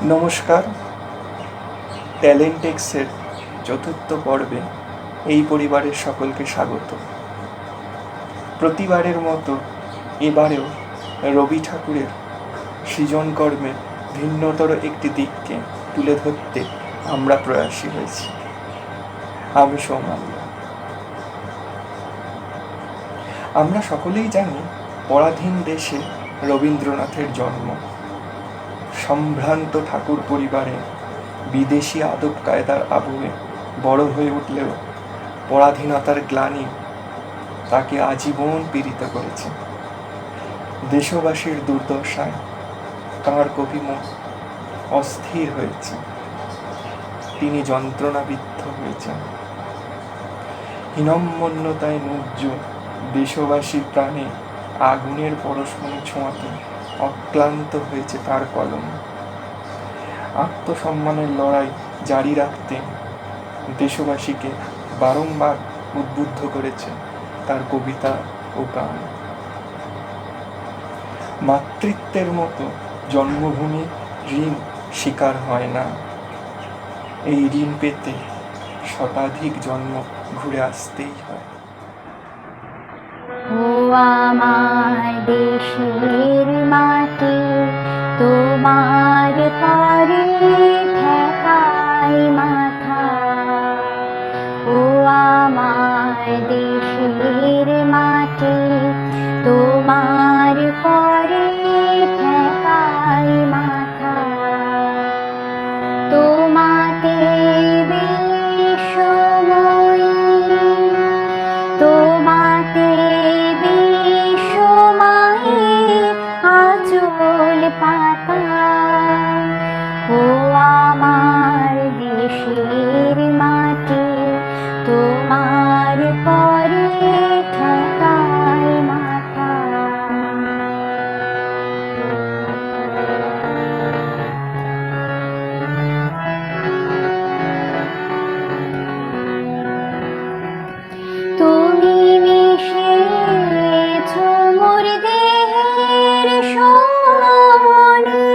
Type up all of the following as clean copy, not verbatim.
নমস্কার, ট্যালেন্টেক্সের চতুর্থ পর্বে এই পরিবারের সকলকে স্বাগত। প্রতিবারের মতো এবারেও রবি ঠাকুরের সৃজনকর্মের ভিন্নতর একটি দিককে তুলে ধরতে আমরা প্রয়াসী হয়েছি। আমি সৌমাল্য। আমরা সকলেই জানি পরাধীন দেশে রবীন্দ্রনাথের জন্ম। সম্ভ্রান্ত ঠাকুর পরিবারে বিদেশি আদব কায়দার আবহে বড় হয়ে উঠলেও পরাধীনতার গ্লানি তাকে আজীবন পীড়িত করেছে। দেশবাসীর দুর্দশায় তাঁর কবিমন অস্থির হয়েছে, তিনি যন্ত্রণাবিদ্ধ হয়েছেন। হীনম্মন্যতায় নুজ্জ দেশবাসীর প্রাণে আগুনের পরশমণি ছোঁয়াতে অক্লান্ত হয়েছে তার কলম। আত্মসম্মানের লড়াই জারি রাখতে দেশবাসীকে বারংবার উদ্বুদ্ধ করেছে তার কবিতা ও গান। মাতৃত্বের মতো জন্মভূমি ঋণ স্বীকার হয় না। এই ঋণ পেতে শতাধিক জন্ম ঘুরে আসতেই হয়। ও আমার দেশের মাটি, তোমার পরে ঠেকাই মাথা। ও আমার দেশের মাটি, তোমার পরে ঠেকাই মাথা। তোমাতে বিশ্বময়ী, তোমাতে বিশ্বময়ী আঁচল পাতা। ও আমার দেশের মাটি, তোমার পরে ঠেকাই মাথা। তুমি মিশেছ মোর দেহের সনে,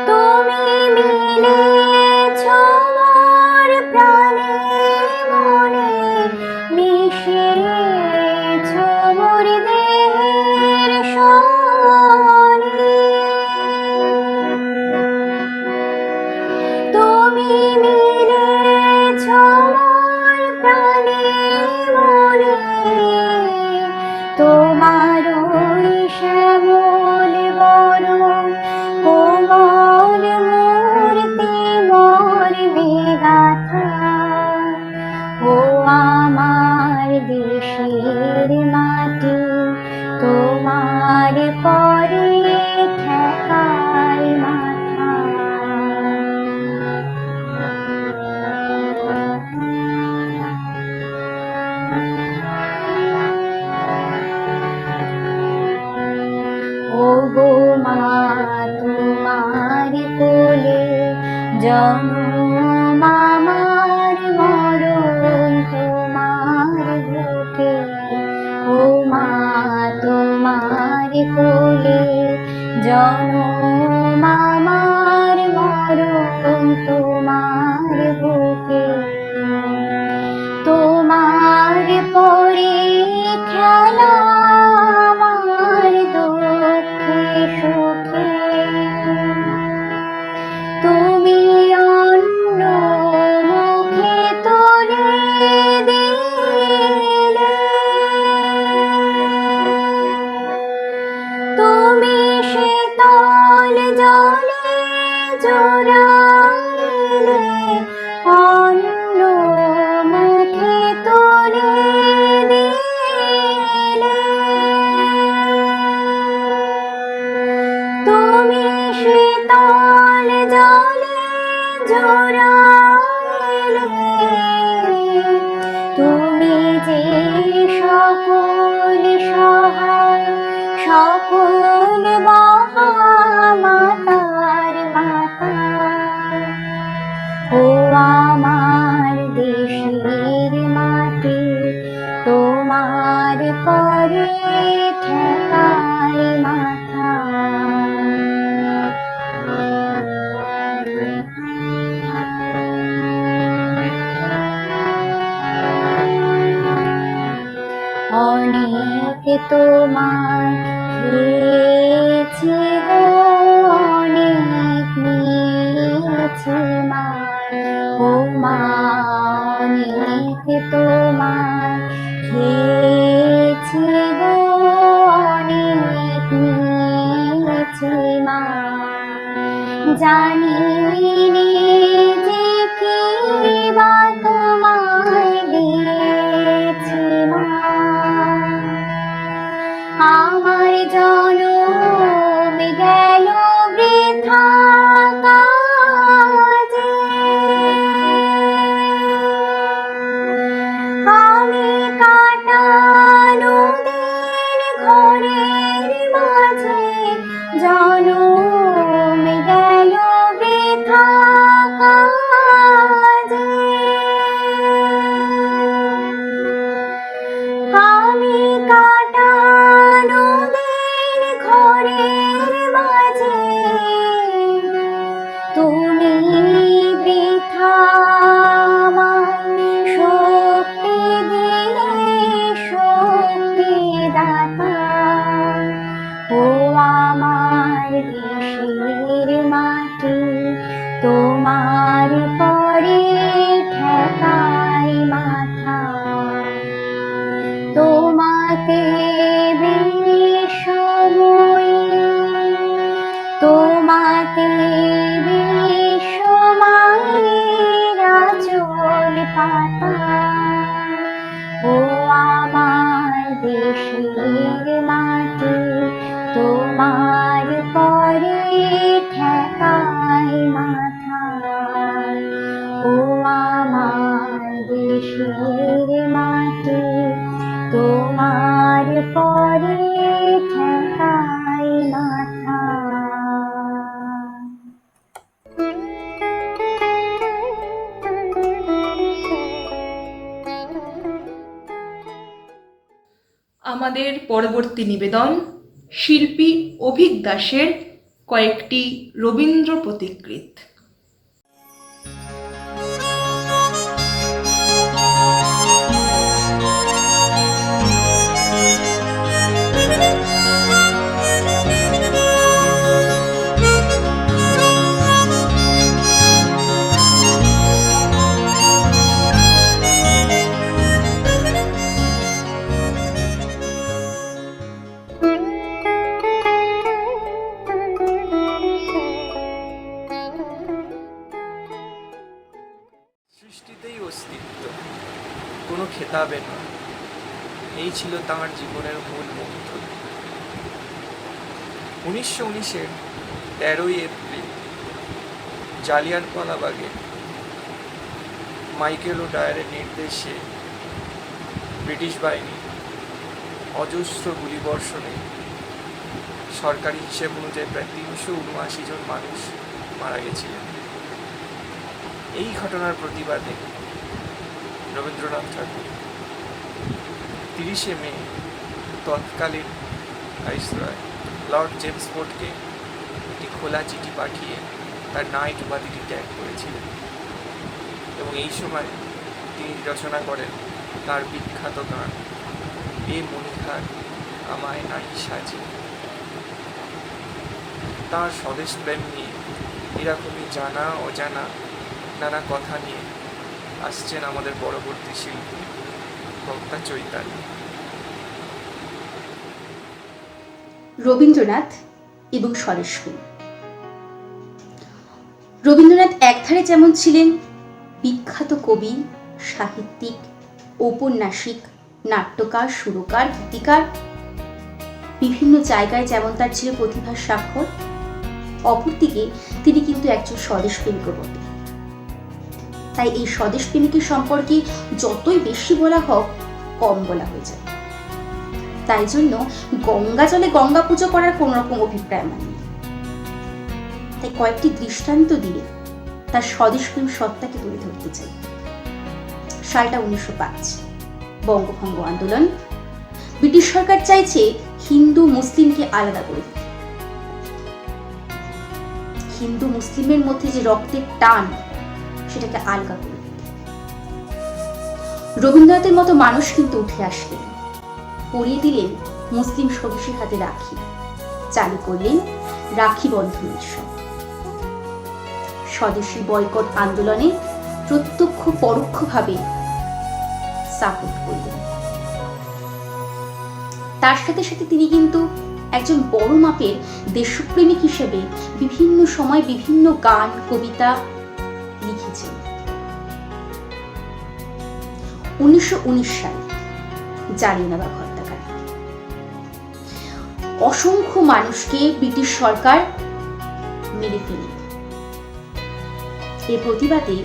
তুমি মিলেছ মোর প্রাণে মনে, মিশেছ মোর দেহের সনে। তুমি মিলেছ মোর প্রাণে মনে, তোমার ওই শ্যামল বরণ কোমল মূর্তি মর্মে গাথা। ও আমার দেশের মাটি, তোমার পরে ঠেকাই মাথা। ও গো মা, তোমার কোলে জন্ম আমার মরণ তোমার বুকে। ও মা, তোমার কোলে জন্ম আমার মরণ তোমার বুকে। তোমার পরে খেলা আমার দুঃখে সুখে। তুমি অন্য মুখে তুলে দিলে, তুমি শীতল জলে জড়াইলে, অন্য মুখে তুলে দিলে। তুমি শীতল জলে জড়াইলে, তুমি যে সকল সহায় সকল মহামাতার মাতা। ও আমার দেশের মাটি, তোমার পরে ঠেকাই মাথা। তোমার খেয়েছি গো অনেক নিয়েছি মার, ও মা অনেক তোমার খেয়েছি গো অনেক নিয়েছি মার। জানি নে যে কি বা তোমায় দিয়েছি মা, আমার জনম গেল বৃথা কাজে, আমি কাটা নদীর ঘরের মাঝে, জনম গেল বৃথা কাজে। আমি কাটা নদীর ঘরের মাঝে, তুমি বৃথা আমায় শক্তি দিলে শক্তি দাতা, ও আমার দেশের মাটি তোমার পরে ঠেকাই মাথা। তোমাতে বিশ্বময়ী, তোমাতে বিশ্বমায়ের আঁচল পাতা, ও আমার দেশের মাটি তোমার পরে ঠেকাই মাথা, ও আমার দেশের মাটি তোমার পরে ঠেকাই মাথা। আমাদের পরবর্তী নিবেদন শিল্পী অভিক দাসের কয়েকটি রবীন্দ্র প্রতিকৃত। সৃষ্টিতেই অস্তিত্ব, কোনো খেতাবে নয়, এই ছিল তাঁর জীবনের মূল মন্ত্র। 1919-এর 13ই এপ্রিল জালিয়ানওয়ালাবাগে মাইকেল ওডায়ারের নির্দেশে ব্রিটিশ বাহিনী অজস্র গুলিবর্ষণে সরকারি হিসেব অনুযায়ী প্রায় 379 জন মানুষ মারা গেছিলেন। এই ঘটনার প্রতিবাদে রবীন্দ্রনাথ ঠাকুর 30শে মে তৎকালীন ভাইসরয় লর্ড জেমস ফোর্ডকে একটি খোলা চিঠি পাঠিয়ে তার নাইট উপাধিটি ত্যাগ করেছিলেন, এবং এই সময় তিনি রচনা করেন তার বিখ্যাত গান এ মনিহার আমায় নাই সাজে। তাঁর স্বদেশ প্রেম নিয়ে এরকমই জানা অজানা নানা কথা নিয়ে আসছেন আমাদের পরবর্তী শিল্পী বক্তা চৈতালি। রবীন্দ্রনাথ এবং স্বদেশপ্রেম। রবীন্দ্রনাথ একধারে যেমন ছিলেন বিখ্যাত কবি, সাহিত্যিক, ঔপন্যাসিক, নাট্যকার, সুরকার, গীতিকার, বিভিন্ন জায়গায় যেমন তার ছিল প্রতিভার স্বাক্ষর, অপরদিকে তিনি কিন্তু একজন স্বদেশপ্রেমিকও বটে। তাই এই স্বদেশপ্রেমিকের সম্পর্কে যতই বেশি বলা হোক কম বলা হয়ে যায়। তাই জন্য গঙ্গা জলে গঙ্গা পুজো করার কোন রকম অভিপ্রায় আমার নেই। তাই কয়েকটি দৃষ্টান্ত দিয়ে তার স্বদেশপ্রেম সত্তাকে তুলে ধরতে চাই। সালটা 1905, বঙ্গভঙ্গ আন্দোলন। ব্রিটিশ সরকার চাইছে হিন্দু মুসলিমকে আলাদা করে দিতে। হিন্দু মুসলিমের মধ্যে যে রক্তের টান সেটাকে আলগা করে দিতে। রবীন্দ্রনাথের মতো মানুষ কিন্তু উঠে আসলেন, পড়িয়ে দিলেন মুসলিম সদস্যের হাতে রাখি চালু করলেন রাখি বন্ধন উৎসব। স্বদেশী বয়কট আন্দোলনে প্রত্যক্ষ পরোক্ষভাবে সাপোর্ট করলেন। তার সাথে সাথে তিনি কিন্তু একজন বড় মাপের দেশপ্রেমিক হিসেবে বিভিন্ন সময় বিভিন্ন গান কবিতা লিখেছেন। 1919 সালে জালিয়ানওয়ালাবাগ হত্যাকাণ্ড, অসংখ্য মানুষকে ব্রিটিশ সরকার মেরে ফেলে। এর প্রতিবাদে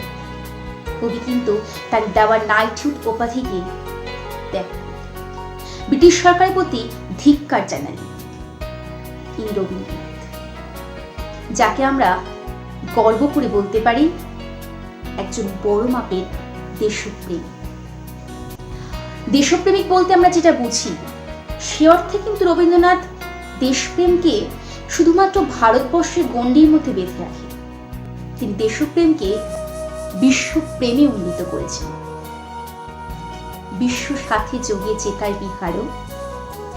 কবি কিন্তু তার দেওয়া নাইটহুড উপাধিকে ত্যাগ করেন, ব্রিটিশ সরকারের প্রতি ধিক্কার জানালেন। এই রবীন্দ্রনাথ, যাকে আমরা গর্ব করে বলতে পারি একজন বড় মাপের দেশপ্রেমিক। দেশপ্রেমিক বলতে আমরা যেটা বুঝি, সে অর্থে কিন্তু রবীন্দ্রনাথ দেশপ্রেমকে শুধুমাত্র ভারতবর্ষের গণ্ডির মধ্যে বেঁধে রাখে। তিনি দেশপ্রেমকে বিশ্বপ্রেমে উন্নীত করেছেন। বিশ্ব সাথে যোগে চেতায় বিহারও,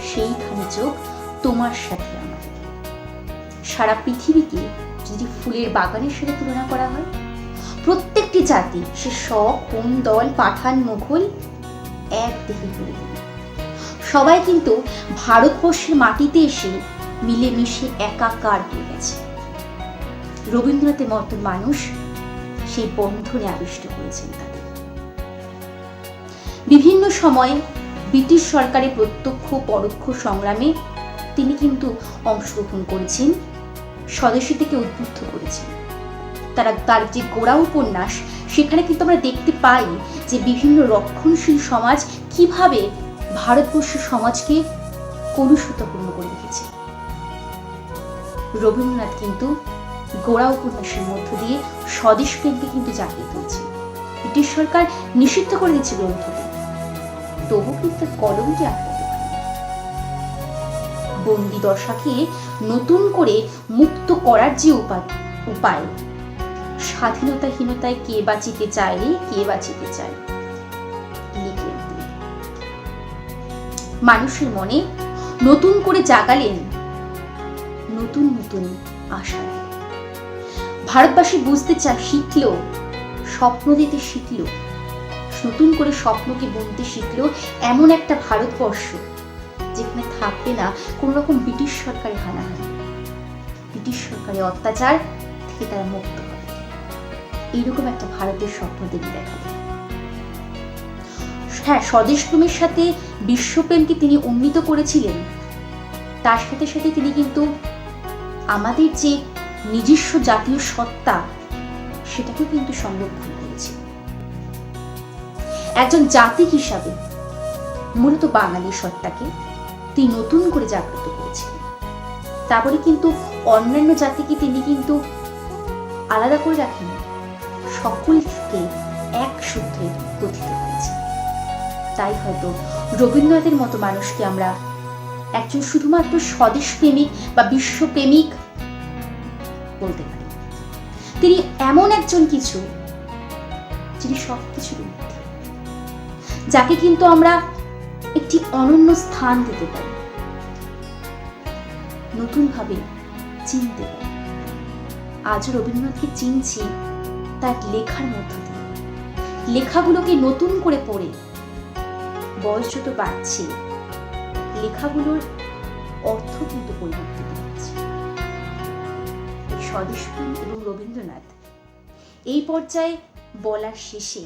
সেইখানে যোগ তোমার সাথে আমার। সারা পৃথিবীকে যদি ফুলের বাগানের সাথে তুলনা করা হয়, প্রত্যেকটি জাতি, সে শক, কোন দল, পাঠান, মুঘল, এক দেহে গড়ে দিল। সবাই কিন্তু ভারতবর্ষের মাটিতে এসে মিলেমিশে একাকার হয়ে গেছে। রবীন্দ্রনাথের মতন মানুষ সেই বন্ধনে আবিষ্ট করেছেন তাদের। বিভিন্ন সময়ে ব্রিটিশ সরকারের প্রত্যক্ষ পরোক্ষ সংগ্রামে তিনি কিন্তু অংশগ্রহণ করেছেন, স্বদেশী থেকে উদ্বুদ্ধ করেছেন। তার যে গোড়া উপন্যাস, সেখানে কিন্তু আমরা দেখতে পাই যে বিভিন্ন রক্ষণশীল সমাজ কিভাবে ভারতবর্ষের সমাজকে কলুষিতপূর্ণ করে রেখেছে। রবীন্দ্রনাথ কিন্তু গোড়া উপন্যাসের মধ্য দিয়ে স্বদেশ প্রেমকে কিন্তু জাগিয়ে তুলছে। ব্রিটিশ সরকার নিষিদ্ধ করে দিচ্ছে গ্রন্থটি, তবু কিন্তু কলমটি আটকাতে পারে। বন্দি দশাকে নতুন করে মুক্ত করার যে উপায়, স্বাধীনতাহীনতায় কে বাঁচিতে চায় রে, কে বাঁচিতে চায়, লিখলেন তিনি। মানুষের মনে নতুন করে জাগালেন নতুন নতুন আশা। ভারতবাসী বুঝতে শিখল, স্বপ্ন দিতে শিখল, নতুন করে স্বপ্নকে বুনতে শিখল এমন একটা ভারতবর্ষ যেখানে থাকবে না কোন রকম ব্রিটিশ সরকারের হানাহানি, ব্রিটিশ সরকারের অত্যাচার থেকে তারা মুক্ত হবে। এইরকম একটা ভারতের স্বপ্ন তিনি দেখালেন। হ্যাঁ, স্বদেশপ্রেমের সাথে বিশ্বপ্রেমকে তিনি উন্নীত করেছিলেন, তার সাথে সাথে তিনি কিন্তু আমাদের যে নিজস্ব জাতীয় সত্তা, সেটাকে কিন্তু সংরক্ষণ করেছে। একজন জাতি হিসাবে মূলত বাঙালি সত্তাকে তিনি নতুন করে জাগ্রত করেছিলেন। তারপরে কিন্তু অন্যান্য জাতিকে তিনি কিন্তু আলাদা করে রাখেন, সকলকে এক সূত্রে গঠিত করেছে। তাই হয়তো রবীন্দ্রনাথের মতো মানুষকে আমরা একজন শুধুমাত্র স্বদেশ প্রেমিক বা বিশ্বপ্রেমিক বলতে পারি। তিনি এমন একজন কিছু, যিনি সবকিছুর ঊর্ধ্বে, যাকে কিন্তু আমরা একটি অনন্য স্থান দিতে পারি, নতুন ভাবে চিনতে পারি। আজ রবীন্দ্রনাথকে চিনছি তার লেখার মধ্য দিয়ে। লেখাগুলোকে নতুন করে পড়ে বয়স যত বাড়ছে, লেখাগুলোর অর্থ কিন্তু পরিবর্তিত হচ্ছে। স্বদেশপ্রেম এবং রবীন্দ্রনাথ, এই পর্যায়ে বলার শেষে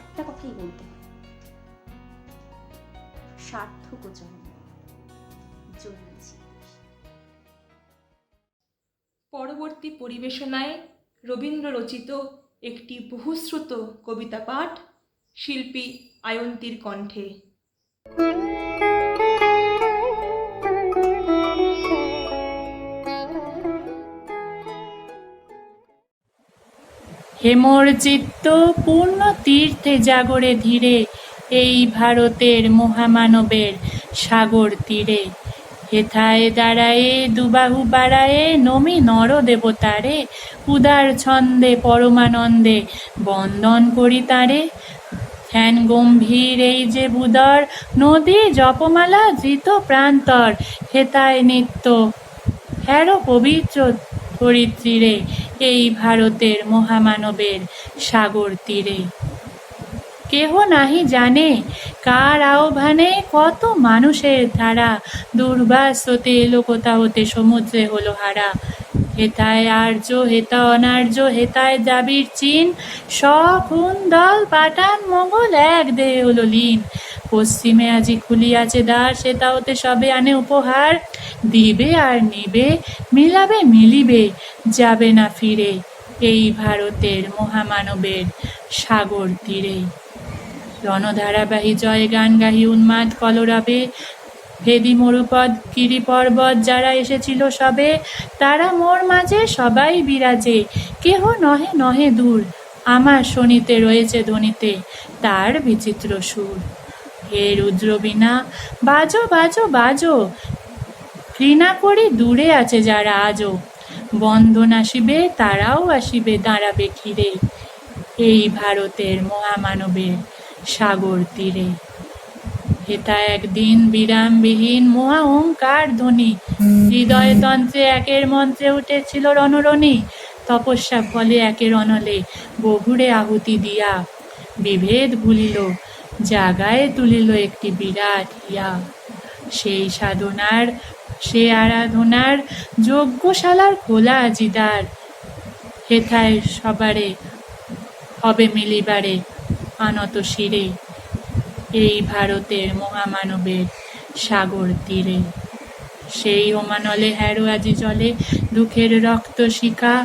একটা কথাই বলতে হয়, সার্থক জন্ম জন্মেছি। পরবর্তী পরিবেশনায় রবীন্দ্র রচিত একটি বহুশ্রুত কবিতা পাঠ শিল্পী আয়ন্তীর কণ্ঠে। হেমর চিত্ত পূর্ণ তীর্থে জাগরে ধীরে, এই ভারতের মহামানবের সাগর তীরে। হেথায় দাঁড়ায়ে দুবাহু বাড়ায়ে, নমি নর দেবতারে, উদার ছন্দে পরমানন্দে বন্দন করি তারে। ধ্যান গম্ভীর এই যে বুদর, নদী জপমালা ধৃত প্রান্তর, হেতায় নিত্য হ্যারো পবিত্র ধরিত্রীরে, এই ভারতের মহামানবের সাগর তীরে। কেহ নাহি জানে কার আহ্বানে কত মানুষের ধারা, দুর্বাস হতে এলো কোথা হতে, সমুদ্রে হলো হারা। হেথায় আর্য হেতা অনার্য, হেথায় দ্রাবিড় চীন, সখুন দল পাঠান মোগল এক দেহে হলো লীন। পশ্চিমে আজি খুলিয়াছে দ্বার, সেটা হতে সবে আনে উপহার, দিবে আর নিবে, মিলাবে মিলিবে, যাবে না ফিরে, এই ভারতের মহামানবের সাগর তীরে। রণধারাবাহী জয় গান গাহি উন্মাদ কলরবে, ভেদি মরুপদ গিরি পর্বত যারা এসেছিল সবে, তারা মোর মাঝে সবাই বিরাজে, কেহ নহে নহে দূর, আমার শনিতে রয়েছে ধ্বনিতে তার বিচিত্র সুর। হে রুদ্র বীণা বাজো বাজো বাজো, ঘৃণা করি দূরে আছে যারা আজও, বন্ধন আসিবে তারাও আসিবে, দাঁড়াবে ঘিরে, এই ভারতের মহামানবের সাগর তীরে। হেতা একদিন বিরামবিহীন মহা ওঙ্কার ধ্বনি, হৃদয়তন্ত্রে একের মন্ত্রে উঠেছিল রণরণী, তপস্যা ফলে একের অনলে বহুরে আহুতি দিয়া, বিভেদ ভুলিল জাগায় তুলিল একটি বিরাট হিয়া। সেই সাধনার সে আরাধনার যজ্ঞশালার খোলা আজিদার, হেথায় সবারে হবে মিলিবারে আনত শিরে, এই ভারতের মহামানবের সাগর তীরে। সেই ওমানলে হ্যারো আজি জলে দুঃখের রক্ত শিখা,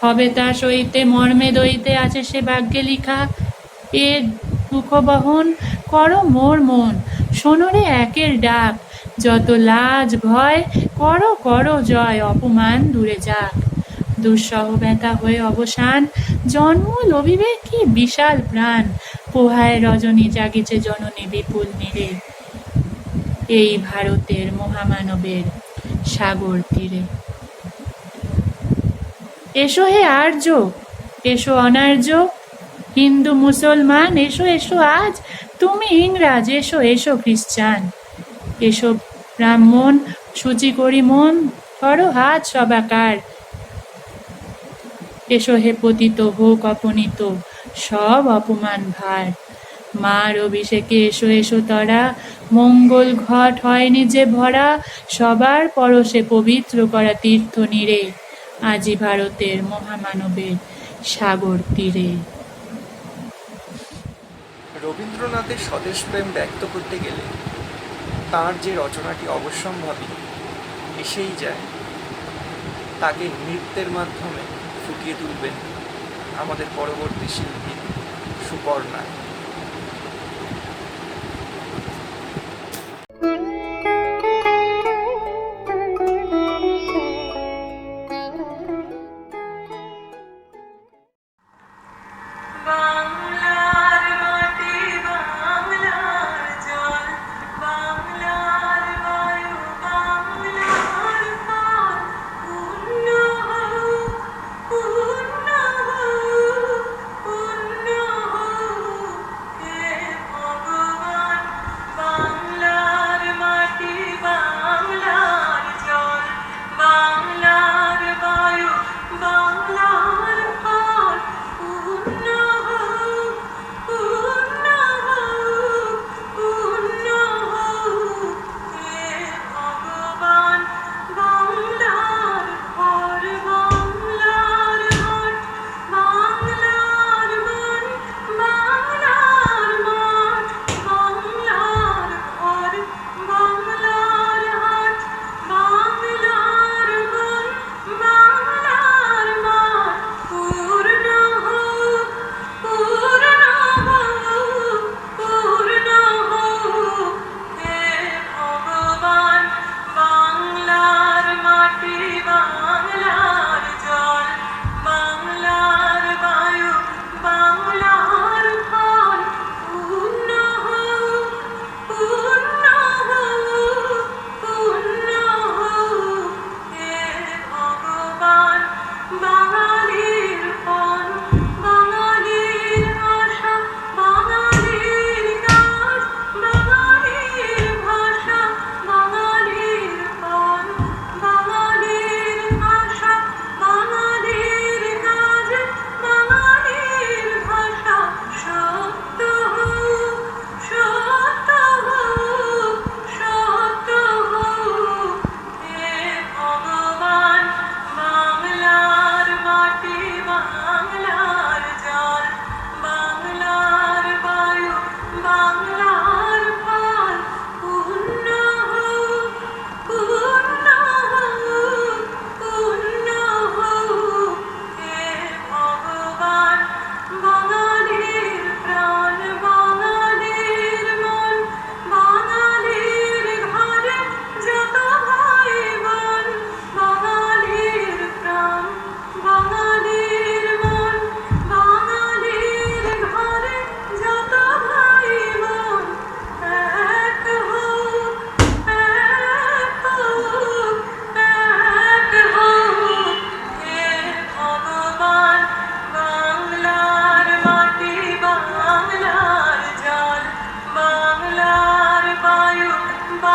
হবে তা সইতে মর্মে দইতে আছে সে ভাগ্যে লিখা। এ দুঃখ বহন করো মোর মন, শোনরে একের ডাক, যত লাজ ভয় করো করো জয়, অপমান দূরে যাক। দুঃসহ ব্যথা হয়ে অবসান, জন্ম লভিবে কি বিশাল প্রাণ, পোহায় রজনী জাগিছে জননী বিপুল নীরে, এই ভারতের মহামানবের সাগর তীরে। এসো হে আর্য, এসো অনার্য, হিন্দু মুসলমান এসো এসো আজ, তুমি ইংরাজ এসো এসো খ্রিস্টান, এসো ব্রাহ্মণ সূচি করি মন, ধরো হাত সবাকার, এসো হে পতিত হোক অপনীত সব অপমান ভার, মার অভিষেকে এসো এসো তরা, মঙ্গল ঘট হয়নি যে ভরা, সবার পরশে পবিত্র করা তীর্থ নীরে, আজি ভারতের মহামানবের সাগর তীরে। রবীন্দ্রনাথের স্বদেশ প্রেম ব্যক্ত করতে গেলে তাঁর যে রচনাটি অবশ্যম্ভাবী এসেই যায়, তাকে নৃত্যের মাধ্যমে ফুটিয়ে তুলবেন আমাদের পরবর্তী শিল্পী সুপর্ণা।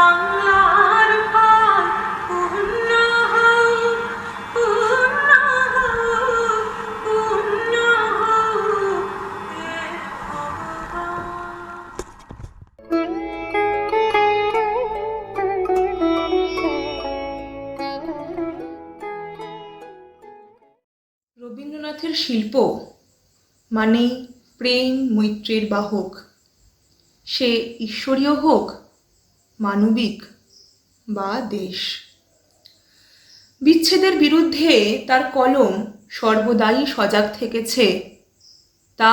বাংলার ফল পূর্ণ হোক, পূর্ণ হোক, পূর্ণ হোক, হে ভগবান। রবীন্দ্রনাথের শিল্প মানেই প্রেম মৈত্রের বাহক, সে ঈশ্বরীয় হোক, মানবিক বা দেশ। বিচ্ছেদের বিরুদ্ধে তার কলম সর্বদাই সজাগ থেকেছে, তা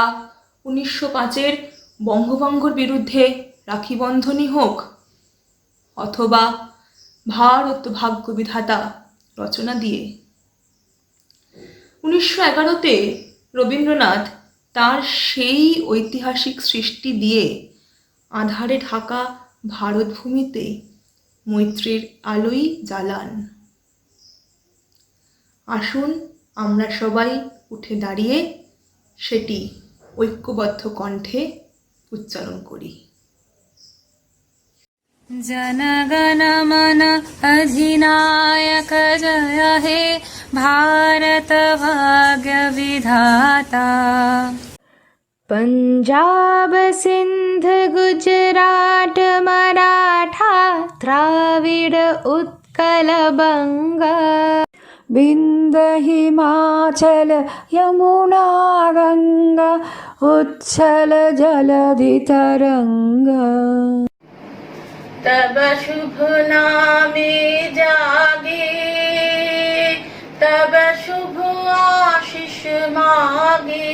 1905-এর বঙ্গভঙ্গর বিরুদ্ধে রাখিবন্ধনই হোক, অথবা ভারত ভাগ্য বিধাতা রচনা দিয়ে। 1911-তে রবীন্দ্রনাথ তার সেই ঐতিহাসিক সৃষ্টি দিয়ে আঁধারে ঢাকা ভারতভূমিতে মৈত্রের আলোই জ্বালান। আসুন আমরা সবাই উঠে দাঁড়িয়ে সেটি ঐক্যবদ্ধ কণ্ঠে উচ্চারণ করি। जनगण मन अधिनायक जय हे भारत भाग्य विधाता। पंजाब सिंध गुजरात मराठा द्राविड उत्कल बंगा, विंध्य हिमाचल यमुना गंगा उच्छल जलधि तरंगा। तब शुभ नामे जागे, तब शुभ आशीष मागे।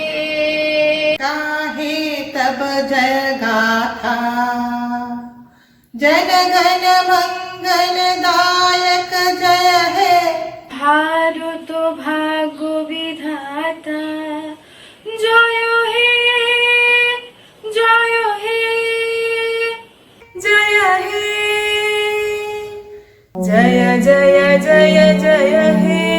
गाहे तब जय गाथा, जन गण मंगल दायक जय हे भारत भाग्य विधाता। जय हे, जय हे, जय हे, जय जय जय जय हे।